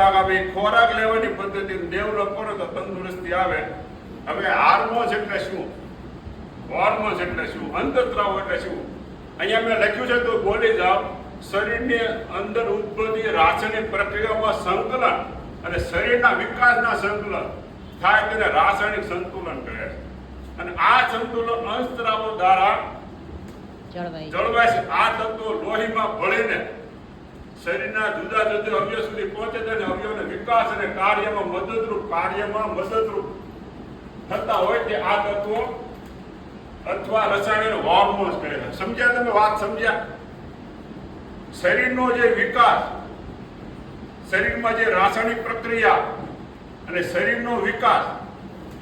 ખોરાક આવે, ખોરાક લેવાની પદ્ધતિ ડેવલપ કરો તો તંદુરસ્તી આવે. હવે હાર્મોન્સ એટલે શું, હોર્મોન્સ એટલે શું, અંતઃસ્રાવ એટલે શું? અહીંયા મેં લખ્યું છે તો બોલી જાઓ. શરીરની અંદર ઉદ્ભવતી રાસાયણિક પ્રક્રિયામાં સંકલન અને શરીરના વિકાસના સંકલન થાય તેને રાસાયણિક સંતુલન કહે છે. અને આ સંતુલન અંતઃસ્રાવો દ્વારા જળવાય છે. આ તત્વો લોહીમાં ભળીને શરીરના જુદા જુદા અવયવ સુધી પહોંચે છે અને અવયવના વિકાસ અને કાર્યમાં મદદરૂપ થતા હોય તે આ તત્વો અથવા રસાયણિક હોર્મોન્સ કહે છે. સમજ્યા તમે? વાત સમજ્યા? શરીરનો જે વિકાસ, શરીરમાં જે રાસાયણિક પ્રક્રિયા અને શરીરનો વિકાસ,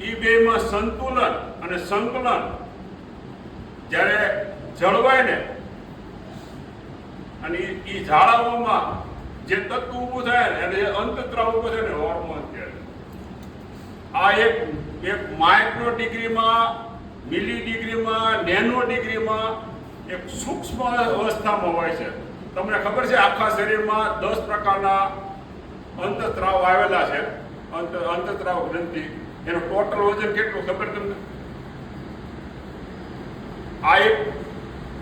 એ બેમાં સંતુલન અને સંકલન જ્યારે જળવાય ને, અને એ જાળવવામાં જે તત્વ ઊભું થાય ને અને અંતઃસ્રાવ ઊભો થાય ને હોર્મોન કહેવાય. આ એક માઇક્રો ડિગ્રીમાં, મિલી ડિગ્રીમાં, નેનો ડિગ્રીમાં એક સૂક્ષ્મ અવસ્થામાં હોય છે. તમને ખબર છે આખા શરીરમાં 10 પ્રકારના અંતઃસ્રાવ આવેલા છે. અંતઃસ્રાવ ગ્રંથિ, એનું ટોટલ વજન કેટલું ખબર તમને? આ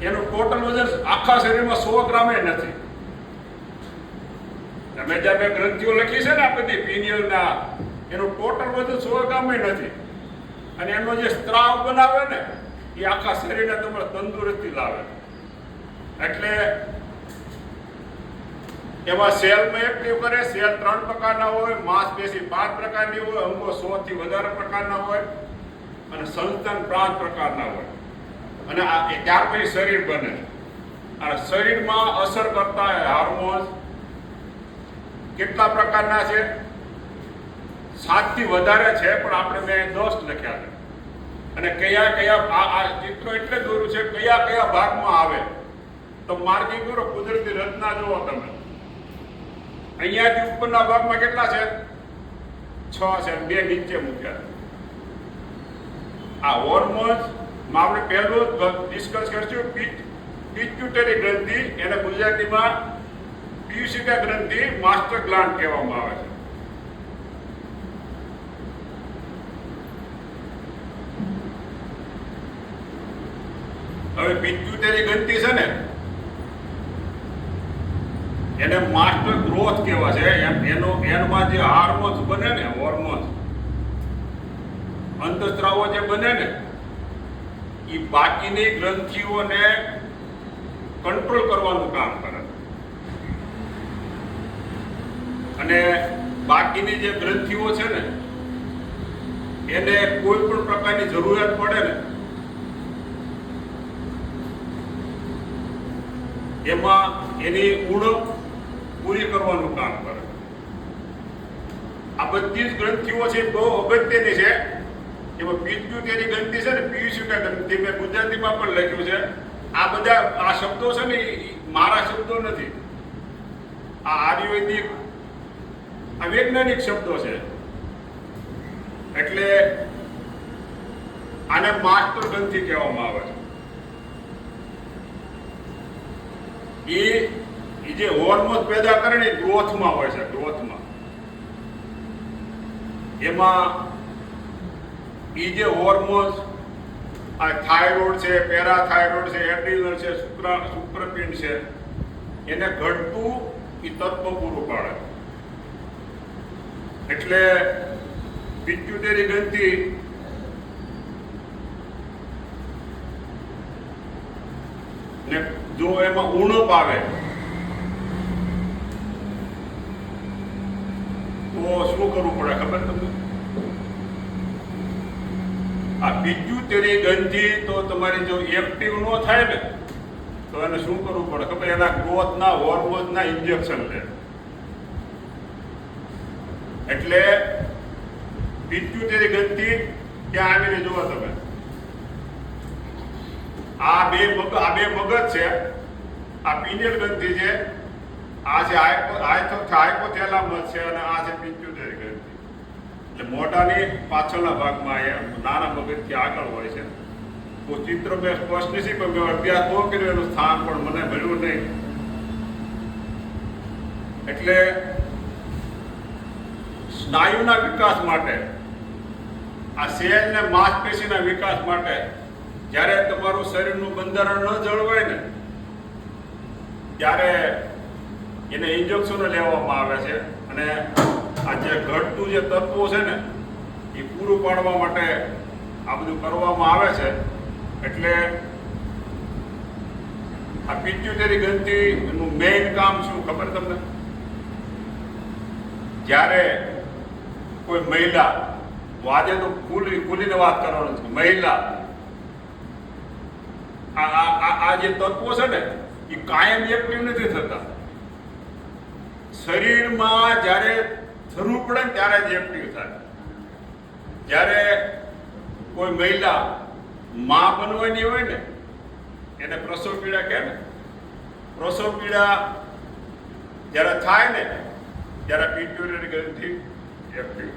એનું ટોટલ વજન આખા શરીરમાં 100 ગ્રામે નથી. તમે જે બે ગ્રંથિઓ લખી છે ને આ બધી પિનિયલના, એનું ટોટલ વજન 100 ગ્રામે નથી. અને એનો જે સ્ત્રાવ બનાવે ને એ આખા શરીરને તમારે તંદુરસ્તી લાવે. એટલે એમાં સેલમાં એક્ટિવ કરે. સેલ 3 પ્રકારના હોય, માંસપેશી 5 પ્રકારની હોય, અંગો 100 થી વધારે પ્રકારના હોય અને સંતાન 5 પ્રકારના હોય. અને ત્યાર પછી શરીર બને. અને શરીરમાં અસર કરતા હાર્મોન્સ કેટલા પ્રકારના છે? 7 થી વધારે છે, પણ આપણે મેં 10 લખ્યા છે. અને કયા આ ચિત્ર એટલે દોર્યું છે કયા ભાગમાં આવે તો માર્કિંગ કરો. કુદરતી રચના જુઓ તમે. અહીંયાથી ઉપરના ભાગમાં કેટલા છે? 6 છે, 2 નીચે મૂક્યા. આ હોર્મોન્સ માં આપણે પહેલું ડિસ્કસ કરશું પિટ્યુટરી ગ્રંથિ. એને ગુજરાતીમાં પિયુષિકા ગ્રંથિ, માસ્ટર ગ્લાન્ડ કહેવામાં આવે છે. હવે પિટ્યુટરી ગ્રંથિ છે ને એને માસ્ટર ગ્રોથ કહેવાય છે. એમાં જે હાર્મોન્સ બને ને, હોર્મોન્સ અંતઃસ્રાવો જે બને ને એ બાકીની ગ્રંથિઓને કંટ્રોલ કરવાનું કામ કરે. અને બાકીની જે ગ્રંથિઓ છે ને એને કોઈ પણ પ્રકારની જરૂરિયાત પડે ને એમાં એની ઉણપ પૂરી કરવાનું કામ કરે. આ બધી જ ગ્રંથિઓ છે બહુ અગત્યની છે. એમાં પિટ્યુટરી ગ્રંથિ છે ને, પિયુષિકા ગ્રંથિ, મેં ગુજરાતીમાં પણ લખ્યું છે. આ બધા આ શબ્દો છે ને મારા શબ્દો નથી. આ આયુર્વેદિક, આ વૈજ્ઞાનિક શબ્દો છે. એટલે આને માસ્ટર ગ્રંથિ કહેવામાં આવે છે. એ જે હોર્મોન પેદા કરે ને ગ્રોથમાં હોય છે. ગ્રોથમાં એમાં એ જે હોર્મોન્સ, આ થાઇરોઇડ છે, પેરાથાઇરોઇડ છે, એડ્રિનલ છે, શુક્રપિંડ છે, એને ઘટતું એ તત્વ પૂરું પાડે. એટલે પિટ્યુટરી ગ્રંથિ ને જો એમાં ઉણપ આવે તો શું કરવું પડે ખબર તમને? આ પિટ્યુટરી ગ્રંથિ તો તમારી જો એક્ટિવ ન થાય ને તો એને શું કરવું પડે ખબર? એના ગ્રોથના હોર્મોન્સના ઇન્જેક્શન લે. એટલે પિટ્યુટરી ગ્રંથિ ત્યાં આવીને જુઓ તમે. આ બે મગજ છે. આ પિનિયલ ગ્રંથિ છે, આ છે હાઇપોથેલામસ છે, અને આ છે પિટ્યુટરી ગ્રંથિ. એટલે મોઢાની પાછળના ભાગમાં નાના મગજથી આગળ હોય છે. તો ચિત્ર મેં સ્પષ્ટ નથી, પણ મેં અભ્યાસ બહુ કર્યો, એનું સ્થાન પણ મને મળ્યું નહીં. એટલે સ્નાયુના વિકાસ માટે, આ સેલ ને માંસપેશીના વિકાસ માટે જ્યારે તમારું શરીરનું બંધારણ ન જળવાય ને ત્યારે એને ઇન્જેક્શનો લેવામાં આવે છે અને આ જે ઘટતું જે તત્વો છે ને એ પૂરું પાડવા માટે આ બધું કરવામાં આવે છે. એટલે આ પિટ્યુટરી ગ્રંથિનું મેઇન કામ શું ખબર તમને? જ્યારે કોઈ મહિલા, આજે તો ખુલીને વાત કરવાની છે, મહિલા આ જે તત્વો છે ને એ કાયમ એક્ટિવ નથી થતા. શરીરમાં જ્યારે જરૂર પડે ને ત્યારે જ એક્ટિવ થાય. જ્યારે કોઈ મહિલા માં બનવાની હોય ને એને પ્રસવ પીડા કહે ને, પ્રસવ પીડા જ્યારે થાય ને ત્યારે પિટ્યુટરી ગ્રંથિ એક્ટિવ.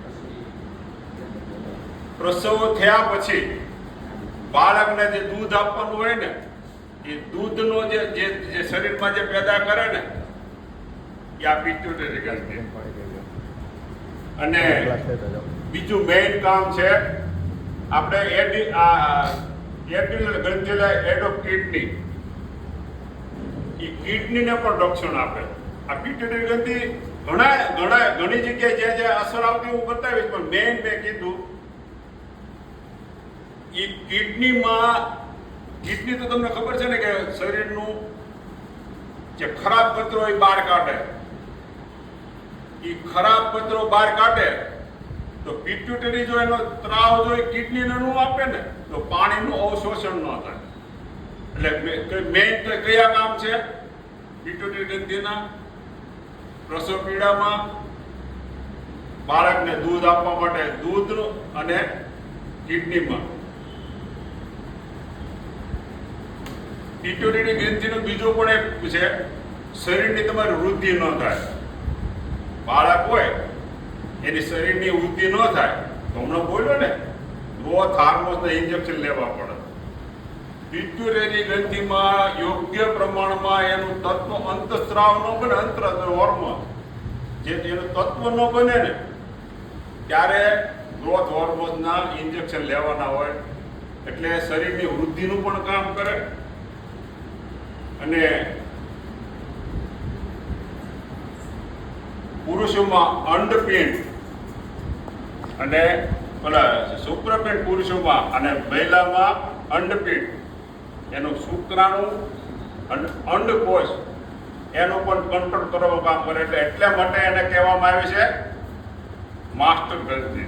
પ્રસવ થયા પછી બાળકને જે દૂધ આપવાનું હોય ને એ દૂધનો જે શરીરમાં જે પેદા કરે ને એ આ પિટ્યુટરી ગ્રંથિ. અને બીજું મેઇન કામ છે આપણે એડ્રિનલ ગ્રંથિ હેડ ઓફ કિડની, એ કિડનીને પણ રક્ષણ આપે. આ પિટ્યુટરી ગ્રંથિ ઘણી જગ્યાએ જે અસર આવતી હું બતાવીશ, પણ મેઇન મેં કીધું એ કિડનીમાં, કિડની તો તમને ખબર છે ને કે શરીરનું જે ખરાબ કચરો એ બહાર કાઢે. એ ખરાબ કચરો બહાર કાઢે તો પિટ્યુટરી જો એનો ત્રાવ જો કિડનીને ન આપે ને તો પાણીનું અવશોષણ ન થાય. એટલે મેઇન કયા કામ છે પિટ્યુટરી ગ્રંથિના? પ્રસવ પીડામાં બાળકને દૂધ આપવા માટે દૂધ અને કિડનીમાં. પિટ્યુટરી ગ્રંથિનું બીજું પણ એક છે, શરીરની તમારી વૃદ્ધિ ન થાય. બાળક હોય એની શરીરની વૃદ્ધિ ન થાય તો હમણાં બોલ્યો ને ગ્રોથ હાર્મોન્સના ઇન્જેક્શન લેવા પડે. પિટ્યુટરી ગ્રંથિમાં યોગ્ય પ્રમાણમાં એનું તત્વ અંતસ્ત્રાવ ન બને, અંતર હોર્મોન જે એનું તત્વ ન બને ને ત્યારે ગ્રોથ હોર્મોનના ઇન્જેક્શન લેવાના હોય. એટલે શરીરની વૃદ્ધિનું પણ કામ કરે. અને પુરુષોમાં અંડપિંડ અને શુક્રપિંડ પુરુષોમાં અને મહિલામાં અંડપિંડ, એનું શુક્રાણુ અને અંડકોષ એનું પણ કંટ્રોલ કરવાનું કામ કરે. એટલા માટે એને કહેવામાં આવે છે માસ્ટર ગ્રંથિ.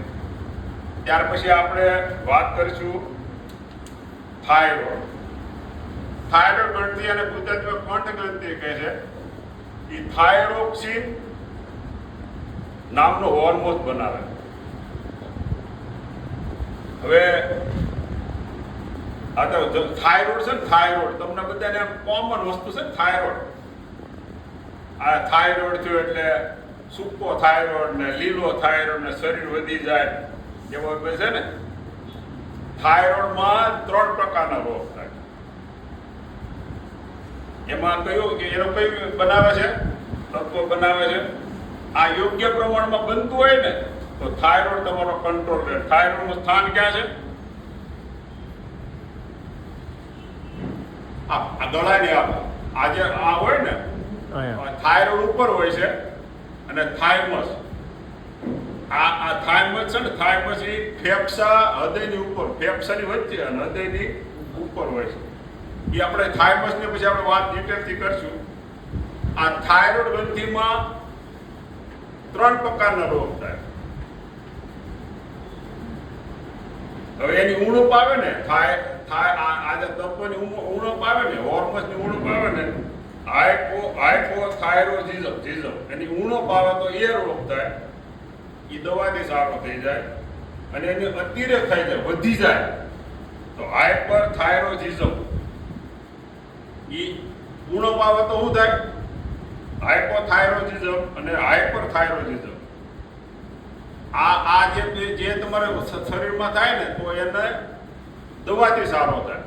ત્યાર પછી આપણે વાત કરીશું થાઇરોઇડ. થાઇરોઇડ ગ્રંથિ અને ગુજરાતીમાં કંઠ ગ્રંથિ કહે છે. એ થાઇરોક્સિન નામનો હોર્મોન બનાવે. હવે આ તો થાઇરોઇડ છે ને, થાઇરોઇડ તમને બધાને કોમન વસ્તુ છે ને થાઇરોઇડ. આ થાઇરોઇડ થયો એટલે સૂકો થાઇરોઇડ ને લીલો થાઇરોઇડ ને શરીર વધી જાય એવો છે ને. થાઇરોઇડમાં 3 પ્રકારના રોગ થાય. એમાં કયું કે એનો કયું બનાવે છે? તત્વો બનાવે છે. આ યોગ્ય પ્રમાણમાં બનતું હોય ને તો થાઇરોઇડ તમારો કંટ્રોલ રહે. થાઇરોઇડનું સ્થાન ક્યાં છે? આ ગળાની આજે આ હોય ને થાઇરોઇડ ઉપર હોય છે અને થાઇમસ. આ થાઇમસ છે ને, થાઇમસ એ ફેફસા હૃદયની ઉપર, ફેફસાની વચ્ચે અને હૃદયની ઉપર હોય છે. એ આપણે થાઇમસની પછી આપણે વાત ડિટેલથી કરશું. આ થાઇરોઇડ ગ્રંથિમાં 3 પ્રકારના રોગ થાય. હવે એની ઉણપ આવે ને, આજે તત્વની ઉણપ આવે ને, હોર્મોન્સની ઉણપ આવે ને, હાઇપોથાઇરોઇડિઝમ, એની ઉણપ આવે તો એ રોગ થાય. એ દવાથી સારો થઈ જાય. અને એની અતિરેક થઈ જાય, વધી જાય તો હાઇપરથાઇરોઇડિઝમ. એ ઉણપ આવે તો શું થાય? હાઇપોથાઇરોઇડિઝમ અને હાઇપરથાઇરોઇડિઝમ. આ જે તમારે શરીરમાં થાય ને તો એને દવાથી સારો થાય.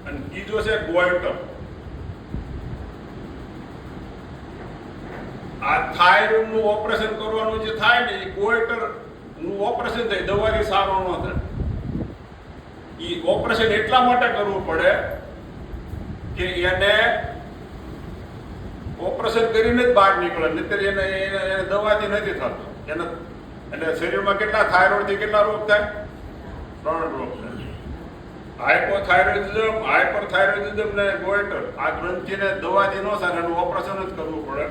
અને બીજો છે ગોઈટર. આ થાઇરોઇડનું ઓપરેશન કરવાનું જે થાય ને એ ગોઈટરનું ઓપરેશન થાય, દવાથી સારો ન થાય. એ ઓપરેશન એટલા માટે કરવું પડે કે એને ઓપરેશન કરીને જ બહાર નીકળે, નહીંતર એને દવાથી નથી થતું. એને એટલે શરીરમાં કેટલા થાઇરોઇડથી કેટલા રોગ થાય? 3 રોગ થાય: હાઇપોથાઇરોઇડિઝમ, હાઇપરથાઇરોઇડિઝમ ને ગોઈટર. આ ગ્રંથિને દવાથી ન થાય, એનું ઓપરેશન જ કરવું પડે.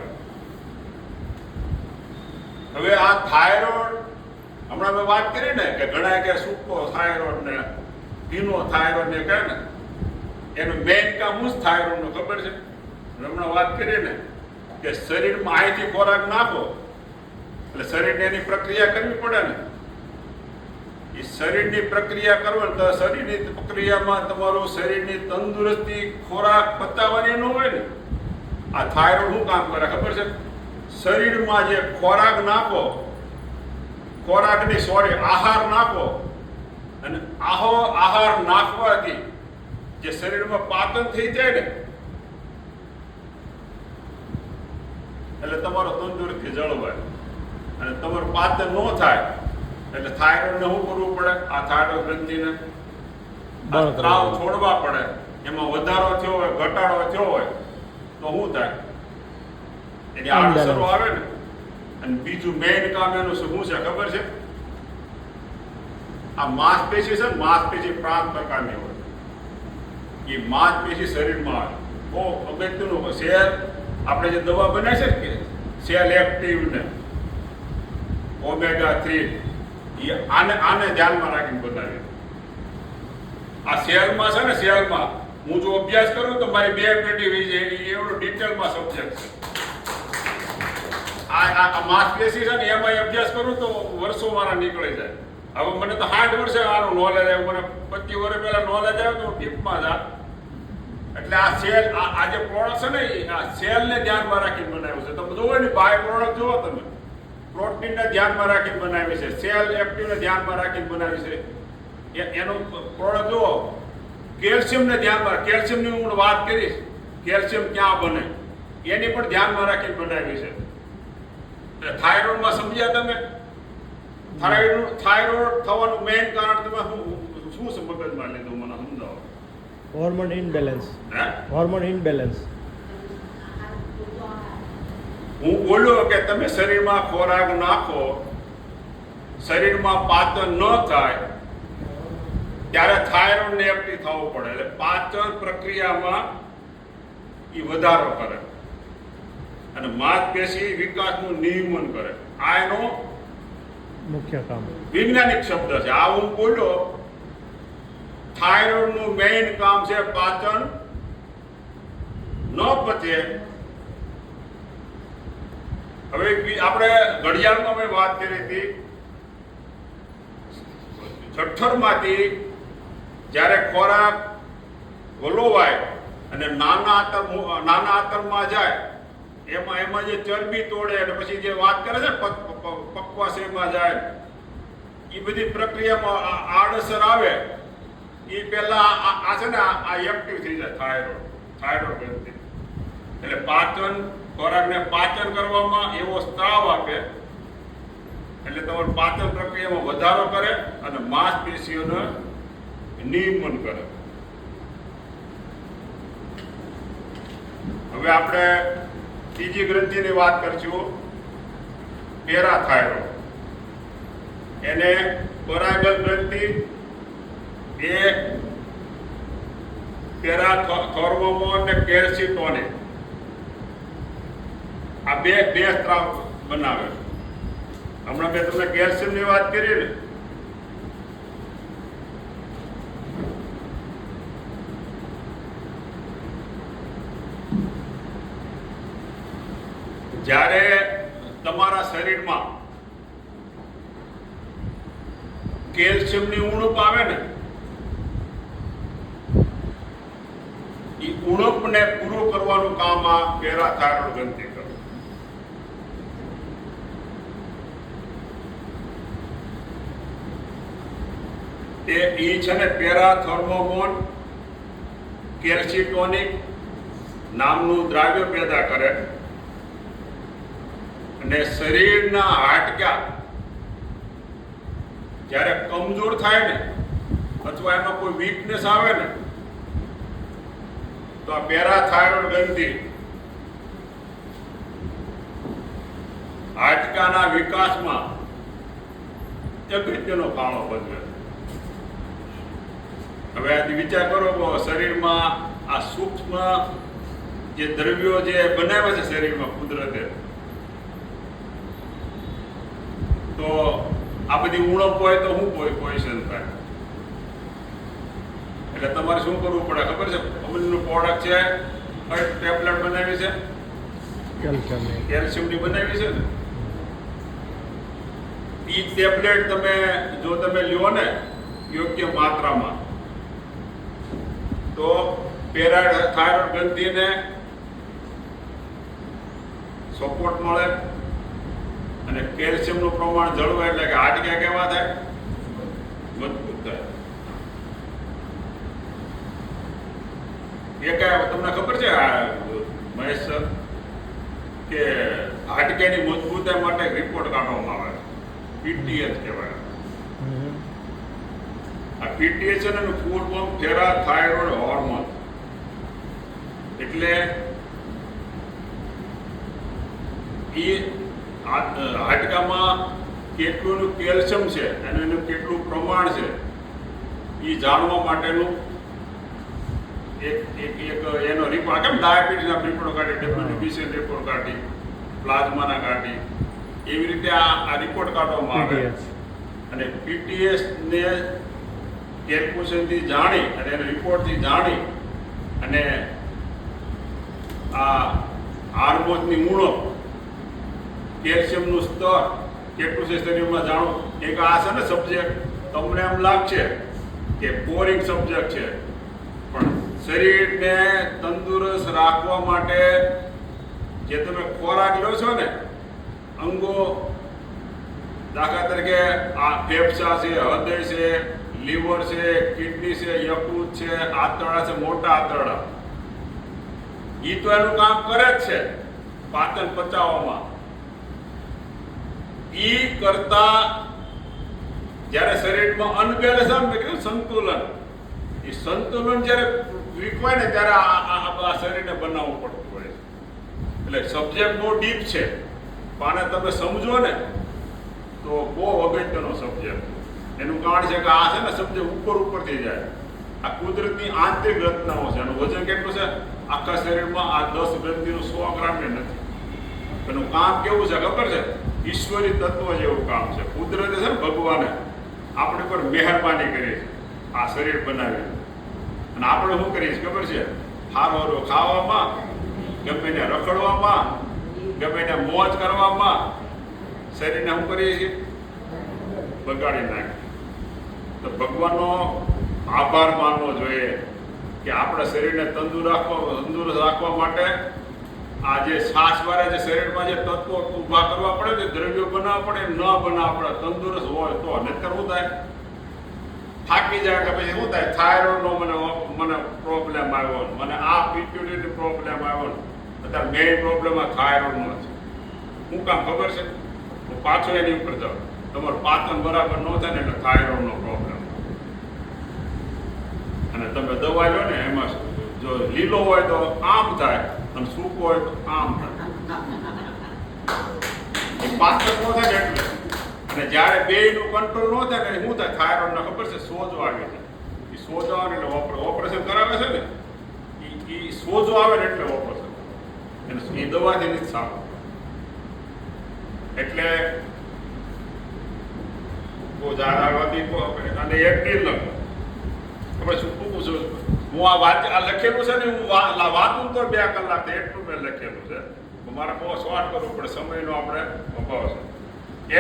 હવે આ થાઇરોઇડ હમણાં મેં વાત કરી ને કે ઘણા કે સૂકો થાઇરોઇડ ને ભીનો થાઇરોઇડ ને કહે ને, એનું મેઇન કામ શું થાઇરોઇડનું ખબર છે? હમણાં વાત કરી ને કે શરીરમાં અહીંથી ખોરાક નાખો એટલે શરીરને એની પ્રક્રિયા કરવી પડે ને. એ શરીરની પ્રક્રિયા કરો તો શરીરની પ્રક્રિયામાં તમારું શરીરની તંદુરસ્તી ખોરાક પચાવવાની ન હોય ને. આ થાઇરોઇડ શું કામ કરે ખબર છે? શરીરમાં જે ખોરાક નાખો, આહાર નાખો, અને આહાર નાખવાથી જે શરીરમાં પાચન થઈ જાય ને એટલે તમારો તંદુરસ્તી જળવાય. અને તમારું પાચન ન થાય એટલે થાઇરોઇડને શું કરવું પડે? આ થાઇરોઇડ ગ્રંથિને સ્ત્રાવ છોડવા પડે. એમાં વધારો થયો હોય, ઘટાડો થયો હોય તો શું થાય? એની આડઅસરો આવે ને. અને બીજું મેઇન કામ એનું શું છે ખબર છે? આ માંસપેશી છે ને, માંસપેશી 5 પ્રકારની હોય. એ માંસપેશી શરીરમાં આવે. બહુ અગત્યનું સેલ, આપણે જે દવા બનાવી છે કે સેલ એક્ટિવ ને ઓમેગા 3, એ આને ધ્યાનમાં રાખીને બનાવી. આ સેલમાં છે ને, સેલમાં હું જો અભ્યાસ કરું તો મારી 2 પેટી વહી જાય, એવડો ડિટેલમાં સબ્જેક્ટ છે. આ માંસપેશી છે ને, એમાં અભ્યાસ કરું તો વર્ષો મારા નીકળી જાય. હવે મને તો 60 વર્ષે આનું નોલેજ આવ્યું, મને 25 વર્ષ પહેલા નોલેજ આવ્યું તો ડીપમાં જા. એટલે આ સેલ, આ જે પ્રોડક્ટ છે ને, આ સેલને ધ્યાનમાં રાખીને બનાવ્યું છે. તમે જોવો ને, બાય પ્રોડક્ટ જુઓ તમે, પ્રોટીનને ધ્યાનમાં રાખીને બનાવી છે, સેલ એક્ટિવને ધ્યાનમાં રાખીને બનાવી છે. એનું પ્રોડક્ટ જુઓ, કેલ્શિયમને ધ્યાનમાં, કેલ્શિયમની હું વાત કરીશ, કેલ્શિયમ ક્યાં બને એની પણ ધ્યાનમાં રાખીને બનાવી છે. થાઇરોઇડમાં સમજ્યા તમે? થાઇરોઇડ થવાનું મેઇન કારણ તમે શું મગજમાં લીધું? મને સમજાવો. Hormone imbalance. Hormone imbalance. હું બોલ્યો કે તમે શરીરમાં ખોરાક નાખો, શરીરમાં પાચન ન થાય ત્યારે થાઇરોઇડને એક્ટિવ થવું પડે. એટલે પાચન પ્રક્રિયામાં એ વધારો કરે અને માંસપેશી વિકાસનું નિયમન કરે. આ એનો મુખ્ય કામ, વૈજ્ઞાનિક શબ્દ છે. આ હું બોલ્યો, થાઇરોઇડનું મેઇન કામ છે પાચન. ન પચે. હવે આપણે ઘડિયાળમાં મેં વાત કરી હતી, જઠરમાંથી જ્યારે ખોરાક વલોવાય અને નાના આંતરમાં જાય, એમાં જે ચરબી તોડે અને પછી જે વાત કરે છે પક્વાશયમાં જાય, એ બધી પ્રક્રિયામાં આડઅસર આવે. એ પહેલા આ છે ને, આ એક્ટિવ થઈ જાય થાઇરોઇડ ગ્રંથિ. એટલે પાચન, ખોરાકને પાચન કરવામાં એવો સ્ત્રાવ આપે એટલે તમારું પાચન પ્રક્રિયામાં વધારો કરે અને માંસપેશીઓને નિયમન કરે. હવે આપણે ત્રીજી ગ્રંથિની વાત કરશું, પેરાથાઇરોઇડ. એને પરાગલ ગ્રંથિ, એ પેરાથોર્મોન ને કેલ્સિટોનિક, આ બે સ્ત્રાવ બનાવે. હમણાં મેં તમને કેલ્શિયમની વાત કરી ને, જ્યારે તમારા શરીરમાં કેલ્શિયમની ઉણપ આવે ને, એ ઉણપને પૂરું કરવાનું કામ આ પેરાથાઇરોઇડ ગ્રંથિ કરે. એ છે ને, પેરાથોર્મોન કેલ્સિટોનિક નામનું દ્રાવ્ય પેદા કરે અને શરીરના હાડકા જ્યારે કમજોર થાય ને અથવા એમાં કોઈ વીકનેસ આવે ને તો આ પેરાથાઇરોઇડ ગ્રંથિ હાડકાના વિકાસમાં અગત્યનો ફાળો ભજવે. હવે આ વિચાર કરો કે શરીરમાં આ સૂક્ષ્મ જે દ્રવ્યો જે બનાવે છે શરીરમાં કુદરતે, તો આ બધી ઉણપ હોય તો શું પોઈઝન થાય. એટલે તમારે શું કરવું પડે ખબર છે? અમૂલનું પ્રોડક્ટ છે, કઈ ટેબ્લેટ બનાવી છે? કેલ્શિયમની બનાવી છે ને. એ ટેબ્લેટ તમે જો તમે લ્યો ને યોગ્ય માત્રામાં તો પેરાથાઇરોઇડ ગ્રંથિને સપોર્ટ મળે અને કેલ્શિયમનું પ્રમાણ જળવાય, એટલે કે હાડકા કેવા થાય? મજબૂત થાય. એ કયા તમને ખબર છે મહેશ સર કે હાડકાની મજબૂતાઈ માટે રિપોર્ટ કાઢવામાં આવે, પીટીએચ કહેવાય. આ પીટીએચ છે ને ફૂલ ફોર્મ પેરાથાઇરોઇડ હોર્મોન. એટલે એ હાડકામાં કેટલું કેલ્શિયમ છે અને એનું કેટલું પ્રમાણ છે એ જાણવા માટેનું એક એનો રિપોર્ટ, કેમ ડાયાબિટીસના રિપોર્ટ કાઢી, ડબ્લ્યુબીસી રિપોર્ટ કાઢી, પ્લાઝમાના કાઢી, એવી રીતે આ રિપોર્ટ કાઢવામાં આવે. અને પીટીએસ ને કેલ્ક્યુલેશનથી જાણી અને એના રિપોર્ટથી જાણી અને આ હાર્મોનની ઉણપ, કેલ્શિયમનું સ્તર કેટલું છે શરીરમાં જાણો. એક આ છે ને સબ્જેક્ટ, તમને એમ લાગશે કે બોરિંગ સબ્જેક્ટ છે, પણ શરીરને તંદુરસ્ત રાખવા માટે જે તમે ખોરાક લો છો ને, અંગો દાખલા તરીકે આ ફેફસા છે, હૃદય છે, લીવર છે, કિડની છે, યકૃત છે, આંતરડા છે, મોટા આંતરડા, એ તો એનું કામ કરે જ છે પાચન પચાવવામાં. એ કરતા જ્યારે શરીરમાં અનબેલેન્સ આવે ને, કીધું સંતુલન, એ સંતુલન જ્યારે વીકવાય ને ત્યારે આ શરીરને બનાવવું પડતું હોય છે. એટલે સબ્જેક્ટ બહુ ડીપ છે, પણ આને તમે સમજો ને તો બહુ અગત્યનો સબ્જેક્ટ. એનું કારણ છે કે આ છે ને સબ્જેક્ટ ઉપરથી જાય. આ કુદરતની આંતરિક રચનાઓ છે. એનું વજન કેટલું છે? આખા શરીરમાં આ 10 ગ્રંથિનું 100 ગ્રામે નથી. એનું કામ કેવું છે ખબર છે? ઈશ્વરી તત્વ જેવું કામ છે. કુદરતે છે ને ભગવાને આપણી પર મહેરબાની કરી આ શરીર બનાવી, અને આપણે શું કરીએ ખબર છે? સારો ખાવામાં, ગમે એને રખડવામાં, ગમે એને મોજ કરવામાં શરીરને શું કરીએ છીએ? બગાડી નાખીએ. તો ભગવાનનો આભાર માનવો જોઈએ કે આપણા શરીરને તંદુરસ્ત રાખવા માટે આ જે શ્વાસવાળા જે શરીરમાં જે તત્વો ઊભા કરવા પડે, જે દ્રવ્યો બનાવવા પડે, ન બનાવવા પડે, તંદુરસ્ત હોય તો. નહીંતર શું થાય? થાકી જાય કે પછી શું થાય? થાઇરોઇડનો મને પ્રોબ્લેમ આવ્યો, મને આ પિટ્યુટરી પ્રોબ્લેમ આવ્યો. અત્યારે મેઇન પ્રોબ્લેમ આ થાઇરોઇડનો છે. શું કામ ખબર છે? હું પાછો એની ઉપર જાઉં. તમારું પાચન બરાબર ન થાય ને એટલે થાઇરોઇડનો પ્રોબ્લેમ. અને તમે દવા લો ને, એમાં જો લીલો હોય તો આમ થાય અને સૂકો હોય તો આમ થાય. એ પાચન ન થાય ને એટલે. અને જ્યારે બેયનું કંટ્રોલ ન થાય ને શું થાય? થાઇરોઇડને ખબર છે સોજો આવી જાય. એ સોજો આવે ને એટલે ઓપરેશન કરાવે છે ને, એ સોજો આવે ને એટલે ઓપરેશન. એને એ દવાથી નથી સારું. એટલે બહુ જાણવાથી અને એક ડીલ ખબર શું ટૂંકું છું. હું આ લખેલું છે ને, હું વાંચું તો 2 કલાક એટલું મેં લખેલું છે. મારે બહુ શોર્ટ કરવું પડે, સમયનો આપણે અભાવ છે.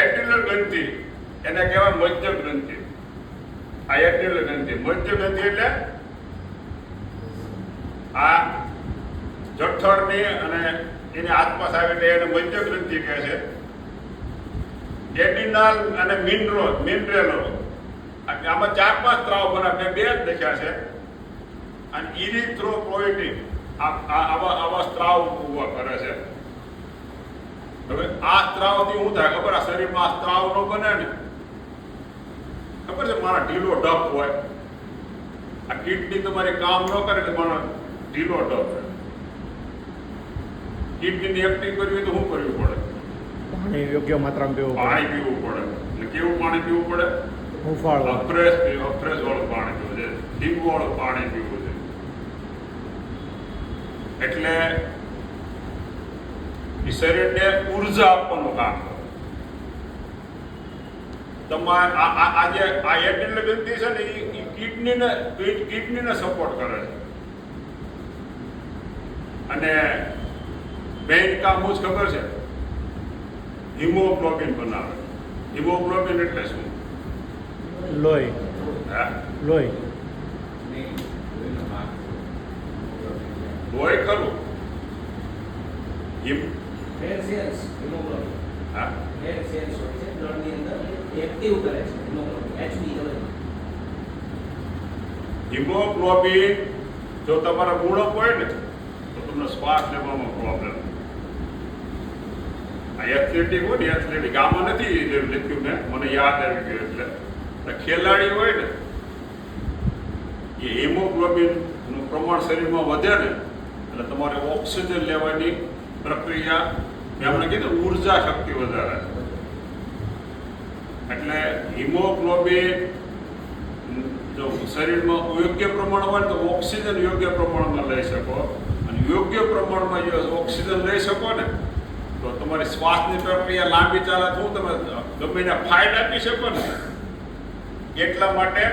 એક્ટિલર ગ્રંથિ એને કહેવાય મધ્ય ગ્રંથિ. આ એક્ટિલર ગ્રંથિ, મધ્ય ગ્રંથિ એટલે આ જઠરની અને એની આસપાસ આવે એટલે એને મધ્ય ગ્રંથિ કહે છે. એડિનલ અને મિનરેલો, આમાં 4-5 સ્ત્રાવ બનાવે. મેં 2 જ લખ્યા છે. અને ઇરિથ્રોપોઇટિન આવા સ્ત્રાવ ઉભા કરે છે. હવે આ સ્ત્રાવથી શું થાય ખબર? આ શરીરમાં આ સ્ત્રાવ નો બને ને, ખબર છે? મારા ઢીલો ડપ હોય, આ કિડની તમારી કામ ન કરે એટલે મારા ઢીલો ડપ રહે. કિડનીની એક્ટિંગ કરવી હોય તો શું કરવું પડે? પાણી યોગ્ય માત્રામાં પીવું પડે. પાણી પીવું પડે. અને કેવું પાણી પીવું પડે? હુંફાળું. અફ્રેશ વાળું પાણી પીવું છે, લીંબુ વાળું પાણી પીવું છે. એટલે એ શરીરને ઉર્જા આપવાનું કામ કરે. તમારે આજે આ એડિલ ગ્રંથિ છે ને, એ કિડનીને સપોર્ટ કરે છે. અને મેઇન કામ શું જ ખબર છે? હિમોગ્લોબિન બનાવે. હિમોગ્લોબિન એટલે શું? લોહી. હા, લોહી. લોહી ખરું. હેર સેલ્સ હિમોગ્લોબિન હા, હેર સેલ્સ હોય છે બ્લડની અંદર એક્ટિવ કરે છે હિમોગ્લોબિન એચબી લેવલ. હિમોગ્લોબિન જો તમારા ગુણક હોય ને તો તમને શ્વાસ લેવામાં પ્રોબ્લેમ. આ એથ્લેટિક હોય ને, એથ્લેટિક આમાં નથી લખ્યું ને, મને યાદ આવી ગયું. એટલે ખેલાડી હોય ને, એ હિમોગ્લોબિનનું પ્રમાણ શરીરમાં વધે ને એટલે તમારે ઓક્સિજન લેવાની પ્રક્રિયા, મેં હમણાં કીધું ઉર્જા શક્તિ વધારે છે. એટલે હિમોગ્લોબિન જો શરીરમાં યોગ્ય પ્રમાણ હોય તો ઓક્સિજન યોગ્ય પ્રમાણમાં લઈ શકો, અને યોગ્ય પ્રમાણમાં જો ઓક્સિજન લઈ શકો ને તો તમારી શ્વાસની પ્રક્રિયા લાંબી ચાલે તો તમે ગમે એને ફાઇટ આપી શકો ને. એટલા માટે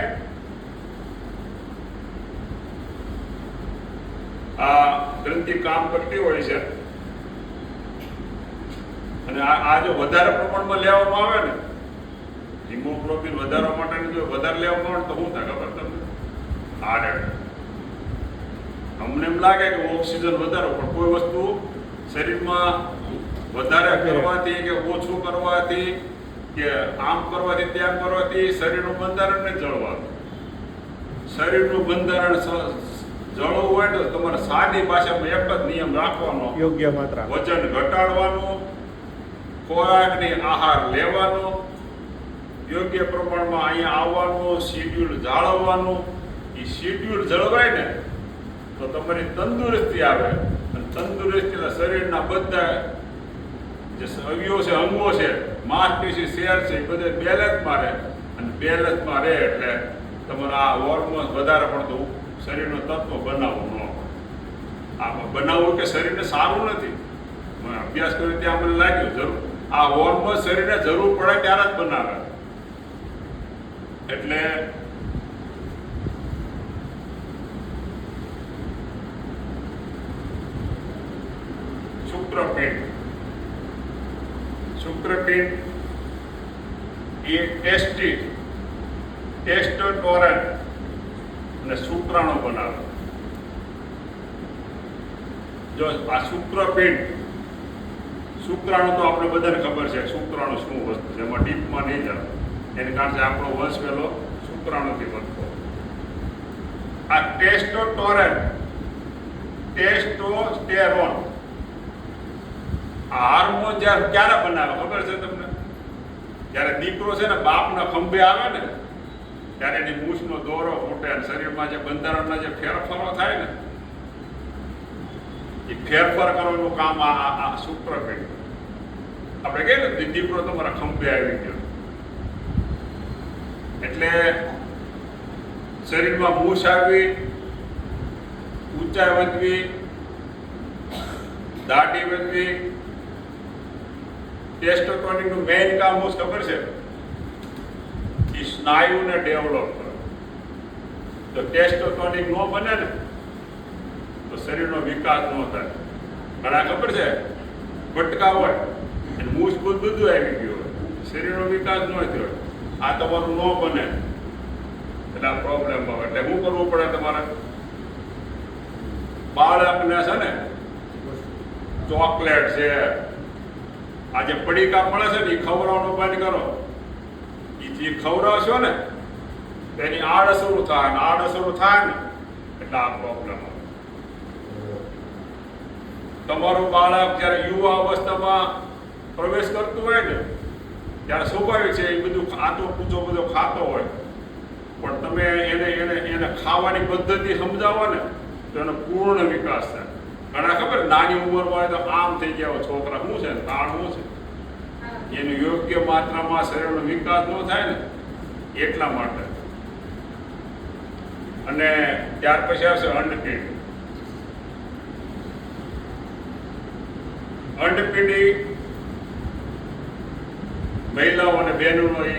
આ ગ્રંથિ કામ કરતી હોય છે. અને આ જો વધારે પ્રમાણમાં લેવામાં આવે ને, હિમોગ્લોબિન વધારવા માટે જો વધારે લેવામાં આવે તો શું થાય ખબર તમને? Heart attack. અમને એમ લાગે કે ઓક્સિજન વધારો, પણ કોઈ વસ્તુ શરીરમાં વધારે કરવાથી કે ઓછું કરવાથી કે આમ કરવાથી તેમ કરવાથી શરીરનું બંધારણ નથી જળવાતું. શરીરનું બંધારણ જળવું હોય તો તમારે સાદી ભાષામાં એક જ નિયમ રાખવાનો, યોગ્ય માત્રા. વજન ઘટાડવાનું, ખોરાકની આહાર લેવાનો, યોગ્ય પ્રમાણમાં અહીંયા આવવાનું, શિડ્યુલ જાળવવાનું. એ શિડ્યુલ જળવાય ને તો તમારી તંદુરસ્તી આવે. અને તંદુરસ્તી એટલે શરીરના બધા જે અવયવો છે, અંગો છે, માંસપેશી, શેર છે, એ બધે બેલેન્સમાં રહે. અને બેલેન્સમાં રહે એટલે તમારા આ હોર્મોન્સ વધારે પડતું શરીરનું તત્વ બનાવવું ન પડે. આ બનાવવું કે શરીરને સારું નથી. મેં અભ્યાસ કર્યો ત્યાં મને લાગ્યું જરૂર આ હોર્મોન શરીરને જરૂર પડે ત્યારે જ બનાવે. એટલે શુક્રપિંડ એ ટેસ્ટોસ્ટેરોન અને શુક્રાણુ બનાવે. જો આ શુક્રાણુ તો આપણે બધાને ખબર છે શુક્રાણુ શું વસ્તુ છે, એમાં ડીપમાં નહીં જાય. એને કારણે આપણો વંશ પહેલો શુક્રાણુથી બનતો. આ ટેસ્ટોસ્ટેરોન આ હાર્મોન જ્યારે ક્યારે બનાવે ખબર છે તમને? જ્યારે દીકરો છે ને બાપના ખંભે આવે ને ત્યારે એની મૂછનો દોરો ફૂટે અને શરીરમાં જે બંધારણના જે ફેરફારો થાય ને એ ફેરફાર કરવાનું કામ આ શુક્રપિંડ. આપણે કહીએ ને દીકરો તમારા ખંભે આવી ગયો એટલે શરીરમાં મૂછ આવી, ઊંચાઈ વધવી, દાઢી વધવી. ટેસ્ટોસ્ટેરોનનું મેઇન કામ શું ખબર છે? એ સ્નાયુને ડેવલપ કરે. તો ટેસ્ટોસ્ટેરોન ન બને ને તો શરીરનો વિકાસ ન થાય. ઘણા ખબર છે બટકા હોય અને મૂછ બધું આવી ગયું હોય, શરીરનો વિકાસ ન થયો. આ તમારું ન બને એટલે આ પ્રોબ્લેમ આવે. એટલે શું કરવું પડે તમારે? બાળકને છે ને ચોકલેટ છે, આ જે પડીકા મળે છે ને એ ખવડાવવાનું બંધ કરો. એ જે ખવડાવશો ને તેની આડઅસરો થાય ને એટલે આ પ્રોબ્લેમ આવે. તમારું બાળક જ્યારે યુવા અવસ્થામાં પ્રવેશ કરતું હોય ને ત્યારે સ્વાભાવિક છે એ બધું આતો પૂછો બધો ખાતો હોય, પણ તમે એને ખાવાની પદ્ધતિ સમજાવો ને તો એનો પૂર્ણ વિકાસ થાય. ઘણા ખબર નાની ઉંમરમાં હોય તો આમ થઈ ગયા હોય છોકરા, શું છે તાણ શું છે, એનું યોગ્ય માત્રામાં શરીરનો વિકાસ ન થાય ને એટલા માટે. અને ત્યાર પછી આવશે અંડપીંડ. અંડપીંડી મહિલાઓ અને બહેનોનો એ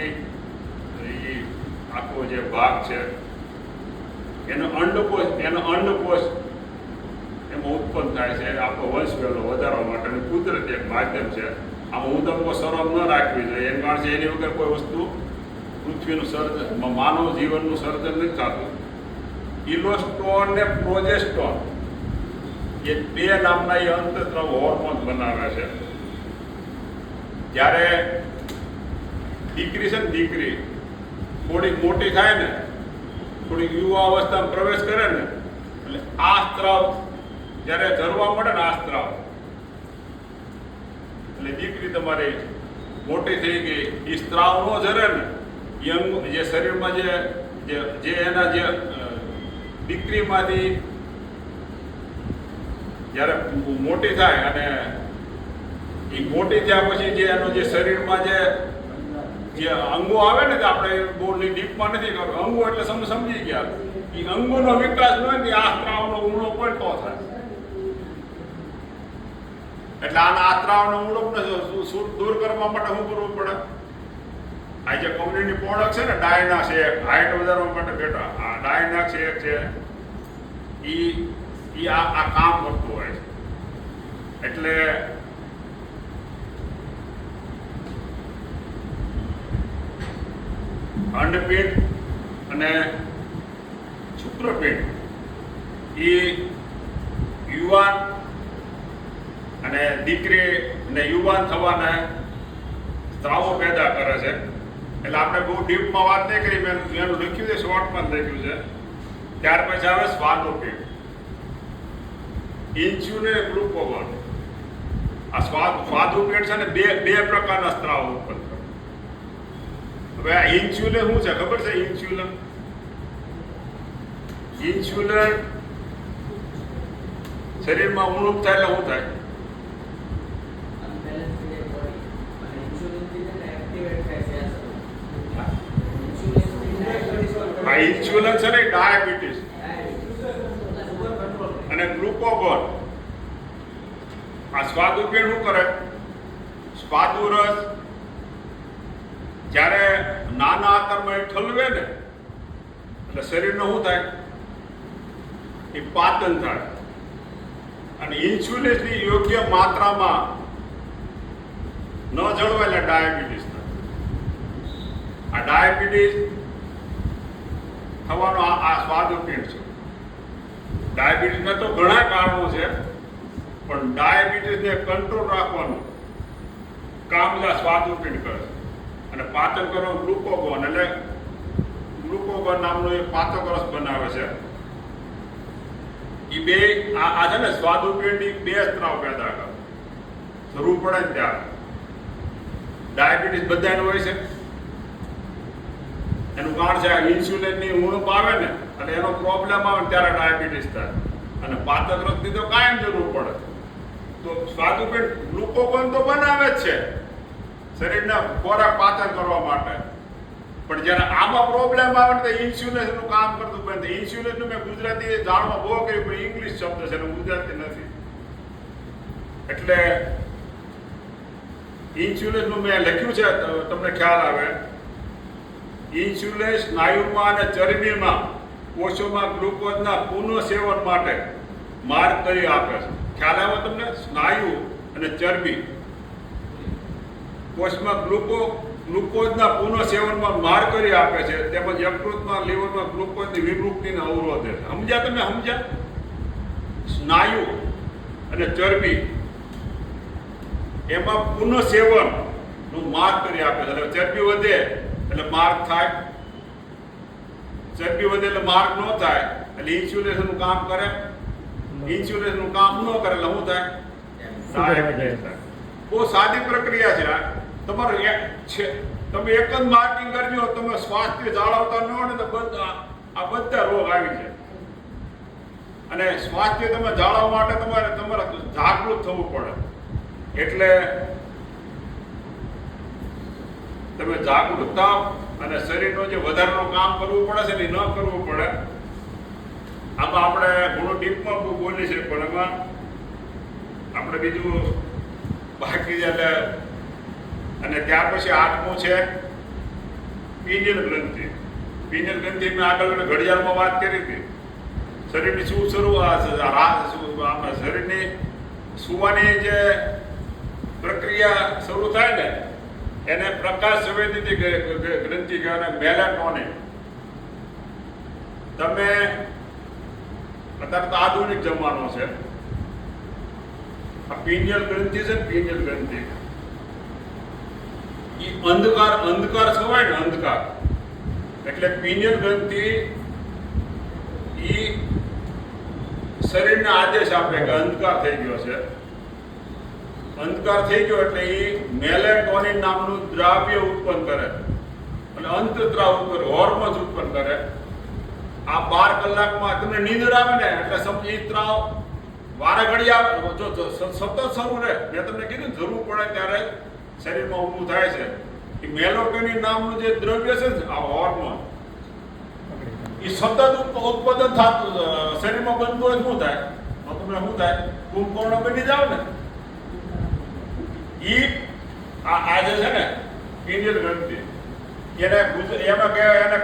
આખો જે ભાગ છે એનો અંડકોષ એમાં ઉત્પન્ન થાય છે. આપણો વંશ વેલો વધારવા માટેનું કુદરતી એક માધ્યમ છે. આમાં હું તમને શરમ ન રાખવી જોઈએ, એમ કારણ છે એની વગર કોઈ વસ્તુ પૃથ્વીનું સર્જન, માનવ જીવનનું સર્જન નથી થતું. ઇલોસ્ટોન ને પ્રોજેસ્ટોન એ બે નામના એ અંતસ્ત્રાવ હોર્મોન બનાવે છે. જ્યારે દીકરી છે ને દીકરી થોડીક મોટી થાય ને, થોડીક યુવા અવસ્થામાં પ્રવેશ કરે ને, એટલે આ સ્ત્રાવ જ્યારે ઝરવા મળે ને, આ સ્ત્રાવ એટલે દીકરી તમારી મોટી થઈ ગઈ. એ સ્ત્રાવ નો ઝરે ને, યંગ જે શરીરમાં જે એના જે દીકરીમાંથી જ્યારે મોટી થાય અને એ મોટી થયા પછી જે એનો જે શરીરમાં જે અંગો આવે ને, કે આપણે બહુ ડીપમાં નથી કરવું, અંગો એટલે સમજી ગયા, એ અંગોનો વિકાસ ન હોય ને આ સ્ત્રાવનો ઊંડો પણ તો થાય. એટલે આના આ સ્ત્રાવનો ઊંડોને દૂર કરવા માટે શું કરવું પડે? આ જે કંપનીની પ્રોડક્ટ છે ને, ડાયના શેક, હાઇટ વધારવા માટે બેટા આ ડાયના શેક છે, એ આ કામ કરતું હોય છે. એટલે અંડપીંડ અને શુક્રપીંડ એ યુવાન અને દીકરી અને યુવાન થવાના સ્ત્રાવો પેદા કરે છે. એટલે આપણે બહુ ડીપમાં વાત નહીં કરી, મેં એનું લખ્યું છે, શોર્ટમાં લખ્યું છે. ત્યાર પછી આવે સ્વાદુપિંડ, ઇન્સ્યુલિન, ગ્લુકોગોન. આ સ્વાદુપિંડ છે ને બે પ્રકારના સ્ત્રાવો ઉત્પન્ન કરે. હવે આ ઇન્સ્યુલિન શું છે ખબર છે? ઇન્સ્યુલિન શરીરમાં ઉણપ થાય એટલે શું થાય? આ ઇન્સ્યુલિન છે ને ડાયાબિટીસ અને ગ્લુકોગોન. આ સ્વાદુપિંડ શું કરે? સ્વાદુરસ જ્યારે નાના આકારમાં એ ઠલવે ને, એટલે શરીરનું શું થાય? એ પાચન થાય. અને ઇન્સ્યુલિનની યોગ્ય માત્રામાં ન જળવાય એટલે ડાયાબિટીસ થાય. આ ડાયાબિટીસ થવાનો આ સ્વાદુપિંડ છે. ડાયાબિટીસના તો ઘણા કારણો છે, પણ ડાયાબિટીસને કંટ્રોલ રાખવાનું કામ આ સ્વાદુપિંડ કરે છે. અને પાચન કરવાનું ગ્લુકોગોન, એટલે ગ્લુકોગોન નામનો એક પાચકરસ બનાવે છે. એ બે આ છે ને સ્વાદુપિંડની બે સ્ત્રાવ પેદા કરે. જરૂર પડે ને ત્યારે ડાયાબિટીસ બધાને હોય છે. એનું કારણ છે આ ઇન્સ્યુલિનની ઉણપ આવે ને, અને એનો પ્રોબ્લેમ આવે ને ત્યારે ડાયાબિટીસ થાય. અને પાચક રસની તો કાયમ જરૂર પડે. તો સ્વાદુપિંડ ગ્લુકોગોન તો બનાવે જ છે શરીરના ખોરાક પાચન કરવા માટે, પણ જ્યારે આમાં પ્રોબ્લેમ આવે ને તો ઇન્સ્યુલિનનું કામ કરતું બંધ. ઇન્સ્યુલિનનું મેં ગુજરાતી જાણવા બહુ કર્યું, પણ ઇંગ્લિશ શબ્દ છે અને ગુજરાતી નથી. એટલે ઇન્સ્યુલિનનું મેં લખ્યું છે, તમને ખ્યાલ આવે. ઇન્સ્યુલિન સ્નાયુમાં અને ચરબીમાં કોષોમાં ગ્લુકોઝના પુનઃસેવન માટે માર્ગ કરી આપે છે. ખ્યાલ આવે તમને? સ્નાયુ અને ચરબી કોષમાં ગ્લુકોઝના પુનઃસેવનમાં માર્ગ કરી આપે છે, તેમજ યકૃતમાં, લીવરમાં ગ્લુકોઝની વિમુક્તિને અવરોધે છે. સમજ્યા તમે? સમજ્યા? સ્નાયુ અને ચરબી એમાં પુનઃસેવનનું માર્ગ કરી આપે છે. એટલે ચરબી વધે એટલે માર્ગ થાય, ચરબી વધે એટલે માર્ગ ન થાય. એટલે ઇન્સ્યુલિનનું કામ કરે. ઇન્સ્યુલિનનું કામ ન કરે એટલે શું થાય? ડાયાબિટીસ થાય. બહુ સાદી પ્રક્રિયા છે આ. તમારું એક છે, તમે એક જ માર્કિંગ કરજો, તમે સ્વાસ્થ્ય જાળવતા ન હોય ને તો આ બધા રોગ આવી જાય. અને સ્વાસ્થ્ય તમે જાળવવા માટે તમારે જાગૃત થવું પડે. એટલે તમે જાગૃતતા અને શરીરનું જે વધારાનું કામ કરવું પડે છે ને એ ન કરવું પડે. આમાં આપણે ઘણું ડીપમાં બોલી છે, પણ એમાં આપણે બીજું બાકી છે. એટલે અને ત્યાર પછી 8મું છે પિનિયલ ગ્રંથિ. પિનિયલ ગ્રંથિ મેં આગળ ઘડિયાળમાં વાત કરી હતી. શરીરની શું શરીરની સુવાની જે પ્રક્રિયા શરૂ થાય ને એને પ્રકાશ સંવેદિત ગ્રંથિ કહેવાય, મેલાટોનિન. તમે અત્યારે તો આધુનિક જમાનો છે. આ પિનિયલ ગ્રંથિ છે ને, પિનિયલ ગ્રંથિ એ અંધકાર છવાય ને, અંધકાર એટલે પિનિયલ ગ્રંથિ એ શરીરને આદેશ આપે કે અંધકાર થઈ ગયો છે. અંધકાર થઈ ગયો એટલે એ મેલેટોનિન નામનું દ્રાવ્ય ઉત્પન્ન કરે અને અંતસ્ત્રાવ ઉત્પન્ન, હોર્મોન્સ ઉત્પન્ન કરે. આ 12 કલાકમાં તમને નીંદર આવે ને એટલે સમજી સ્ત્રાવ વારે ઘડી આવે. જો સતત શરૂ રહે, મેં તમને કીધું જરૂર પડે ત્યારે શરીરમાં ઊભું થાય છે. એ મેલેટોનિન નામનું જે દ્રવ્ય છે ને, આ હોર્મોન એ સતત ઉત્પાદન થતું શરીરમાં બનતું હોય શું થાય? તમે શું થાય? કુંભકર્ણ બની જાવ ને. આ જે છે ને પિનિયલ ગ્રંથિ, એને એમાં કહેવાય, એને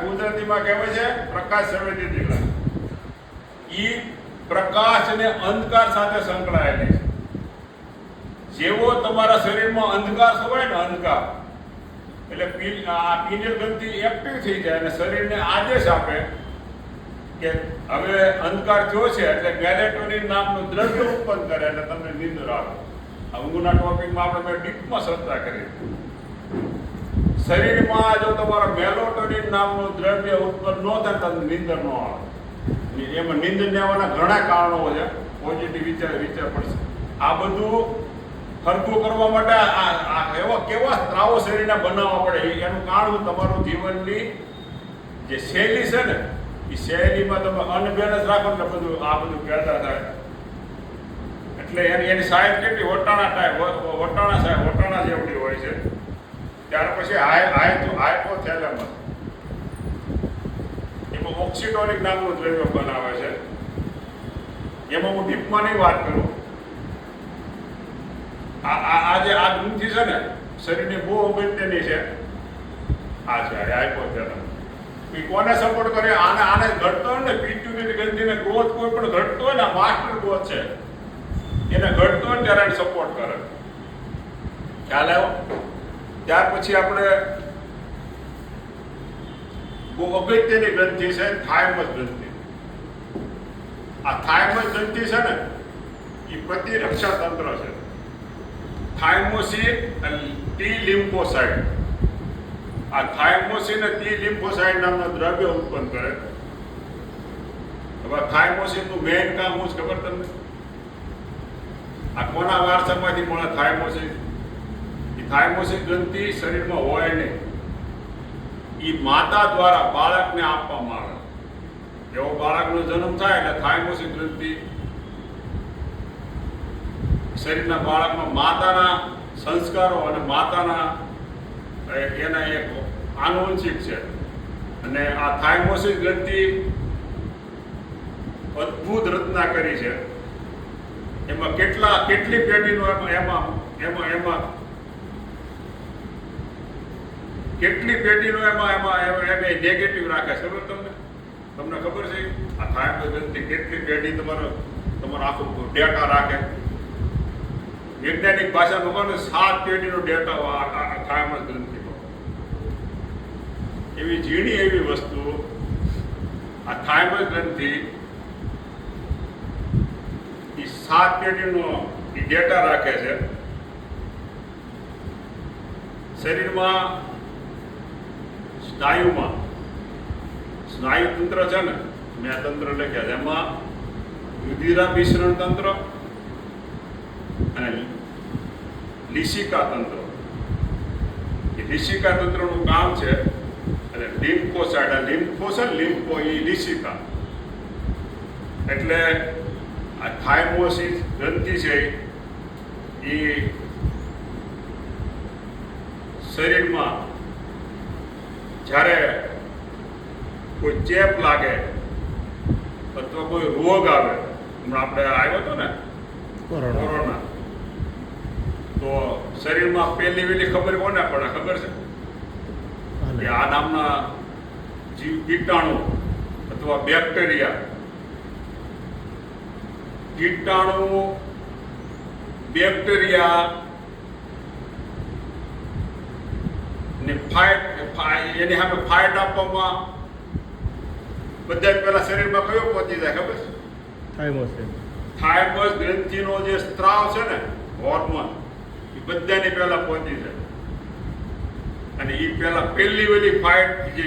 ગુજરાતીમાં કહેવાય છે પ્રકાશ સંવેદિત ગ્રંથિ. એ પ્રકાશ અને અંધકાર સાથે સંકળાયેલી છે. જેવો તમારા શરીરમાં અંધકાર હોય ને, અંધકાર એટલે આ પિનિયલ ગ્રંથિ એક્ટિવ થઈ જાય અને શરીરને આદેશ આપે કે હવે અંધકાર થયો છે, એટલે મેલેટોનિન નામનું દ્રવ્ય ઉત્પન્ન કરે એટલે તમને નીંદર આવે. આ ઊંઘના ટોપિકમાં આપણે મેં ડીપમાં ચર્ચા કરી. શરીરમાં જો તમારા મેલેટોનિન નામનું દ્રવ્ય ઉત્પન્ન ન થાય તમને નીંદર ન આવે. એમાં નીંદર ન આવવાના ઘણા કારણો છે. પોઝિટિવ વિચાર પડશે. આ બધું હરખું કરવા માટે કેવા સ્ત્રાવો શરીરને બનાવવા પડે એનું કારણ તમારું જીવનની જે શૈલી છે ને, એ શૈલીમાં તમે અનબેલેન્સ રાખો એટલે બધું પેદા થાય. એટલે એની સાઈઝ કેટલી વટાણા જેવડી હોય છે. ત્યાર પછી હાઇપોથેલેમસ, એમાં ઓક્સિટોનિક નામનું દ્રવ્ય બનાવે છે. એમાં હું ડીપમાં નહીં વાત કરું. આ ગ્રંથિ છે ને શરીરની બહુ અગત્યની છે. આ છે હાઇપોથેલેમસ. એ કોને સપોર્ટ કરે? આને ઘટતો હોય ને, પિટ્યુટરી ગ્રંથિને ગ્રોથ કોઈ પણ ઘટતો હોય ને, માસ્ટર ગ્રોથ છે એને ઘટતો હોય ત્યારે એને સપોર્ટ કરે. ખ્યાલ આવ્યો? ત્યાર પછી આપણે બહુ અગત્યની ગ્રંથિ છે થાઇમસ ગ્રંથિ. આ થાઇમસ ગ્રંથિ છે ને એ પ્રતિરક્ષા તંત્ર છે. થાઇમોસિન અને ટી લિમ્ફોસાઇટ. આ થાઇમોસિન અને ટી લિમ્ફોસાઇટ નામનો દ્રવ્ય ઉત્પન્ન કરે. હવે થાઇમોસિનનું મેઇન કામ શું છે ખબર તમને? આ કોના વારસામાંથી મળે થાઇમોસિન? એ થાઇમોસિન ગ્રંથિ શરીરમાં હોય નહીં. એ માતા દ્વારા બાળકને આપવામાં આવે. એવો બાળકનો જન્મ થાય એટલે થાઇમોસિન ગ્રંથિ શરીરના બાળકમાં માતાના સંસ્કારો અને માતાના એના એક આનુવંશિક છે. અને આ થાઇમોસિસ ગ્રંથિ અદ્ભુત રચના કરી છે. એમાં કેટલી પેઢીનું એમાં કેટલી પેઢીનું એમાં નેગેટિવ રાખે છે ખબર તમને ખબર છે? આ થાઇમોસિસ ગ્રંથિ કેટલી પેઢી તમારો આખો ડેટા રાખે. વૈજ્ઞાનિક ભાષામાં કહો ને 7 પેઢીનો ડેટા થાઇમસ ગ્રંથિનો. એવી ઝીણી એવી વસ્તુ આ થાઇમસ ગ્રંથિ એ 7 પેઢીનો ડેટા રાખે છે. શરીરમાં સ્નાયુ તંત્ર છે ને, મેં તંત્ર લખ્યા છે, એમાં રુધિરાભિસરણ તંત્ર અને લિશિકા તંત્ર. એ લિશિકા તંત્રનું કામ છે અને લિમ્ફો એ લિશિકા એટલે આ થાઇમોસિસ ગ્રંથિ છે એ શરીરમાં જ્યારે કોઈ ચેપ લાગે અથવા કોઈ રોગ આવે, હમણાં આપણે આવ્યો હતો ને કોરોના, તો શરીરમાં પહેલી વેલી ખબર કોને પડે ખબર છે કે આ નામના જીવ કીટાણુ અથવા બેક્ટેરિયા ને એની સામે ફાઇટ આપવામાં બધા પહેલા શરીરમાં કયો પહોંચી જાય ખબર છે? થાઇમસ ગ્રંથિનો જે સ્ત્રાવ છે ને, હોર્મોન, એ બધાની પહેલા પહોંચી જાય અને એ પહેલા પહેલી વેલી ફાઇટ જે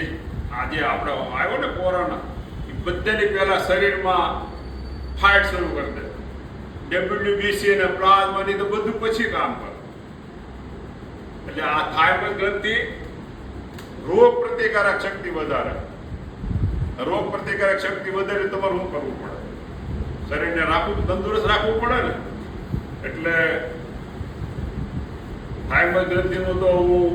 આજે આપણે આવ્યો ને કોરોના, એ બધાની પહેલા શરીરમાં ફાઇટ શરૂ કરી દે. WBC અને પ્લાઝમાની તો બધું પછી કામ કરે. એટલે આ થાઇમસ ગ્રંથિ રોગ પ્રતિકારક શક્તિ વધારે. રોગ પ્રતિકારક શક્તિ વધારે તમારે શું કરવું પડે? શરીરને તંદુરસ્ત રાખવું પડે ને. એટલે થાઇમસ ગ્રંથિનું તો હું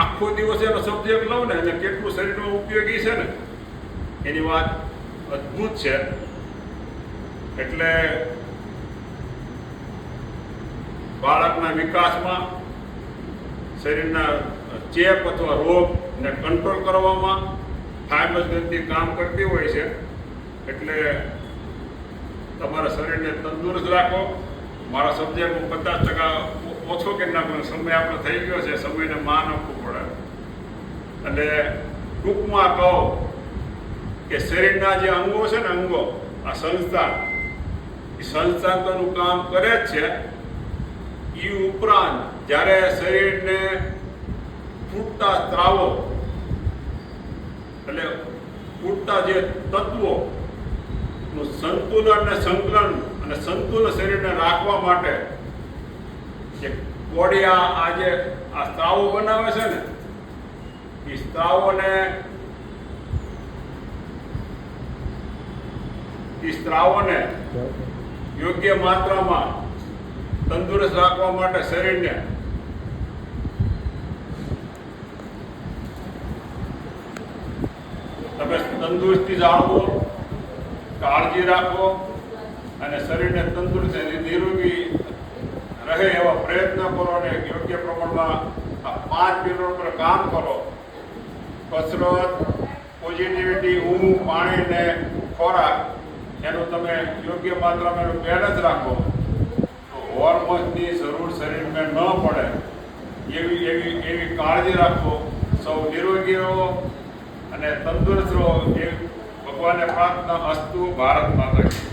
આખો દિવસ એનો સબ્જેક્ટ લઉં ને, અને કેટલું શરીરમાં ઉપયોગી છે ને એની વાત અદ્ભુત છે. એટલે બાળકના વિકાસમાં, શરીરના ચેપ અથવા રોગને કંટ્રોલ કરવામાં થાઇમસ ગ્રંથિ કામ કરતી હોય છે. એટલે તમારા શરીરને તંદુરસ્ત રાખો. મારા સબ્જેક્ટ હું 50% ઓછો કરી નાખવાનો સમય આપણો થઈ ગયો છે. સમયને માન આપવું પડે. અને ટૂંકમાં કહો કે શરીરના જે અંગો છે ને, અંગો, આ સંસ્થાન, એ સંસ્થાન તો એનું કામ કરે જ છે. એ ઉપરાંત જ્યારે શરીરને ફૂટતા સ્ત્રાવો એટલે ફૂટતા જે તત્વો નું સંતુલન ને સંકલન અને સંતુલન શરીરને રાખવા માટે જે બોડી આ જે આ સ્ત્રાવો બનાવે છે ને, એ સ્ત્રાવોને યોગ્ય માત્રામાં તંદુરસ્ત રાખવા માટે શરીરને તમે તંદુરસ્તી જાળવો, કાળજી રાખો અને શરીરને તંદુરસ્ત નિરોગી રહે એવા પ્રયત્ન કરો અને યોગ્ય પ્રમાણમાં આ 5 પિલર પર કામ કરો. કસરત, પોઝિટિવિટી, ઊંઘ, પાણી ને ખોરાક એનું તમે યોગ્ય માત્રામાં બેલેન્સ રાખો તો હોર્મોન્સની જરૂર શરીરમાં ન પડે એવી કાળજી રાખો. સૌ નિરોગી રહો અને તંદુરસ્ત રહો એ ભગવાનને પ્રાર્થના. અસ્તુ. ભારત માતા કી